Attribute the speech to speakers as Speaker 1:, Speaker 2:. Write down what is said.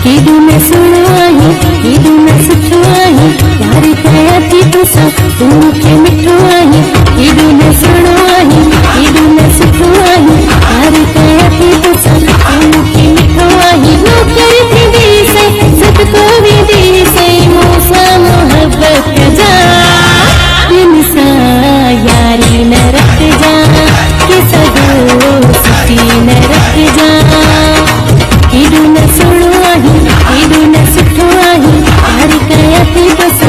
Speaker 1: केॾो न सुहिणो आहे, केॾो न सुठो आहे, प्यार कयां थी तोसां तूं मूंखे मिठो आहे। केॾो न सुहिणो आहे, केॾो न सुठो आहे, प्यार कयां थी तोसां तूं मूंखे मिठो आहे। नौकर थींदी सही, सदको वेंदी सही, मूंसां मोहबत जा, ॿियनि सां यारी न रखिजा, के सॻो सुठी न रखिजा। केॾो न सुहिणो आहे, केॾो न सुठो आहे, प्यार कयां थी तोसां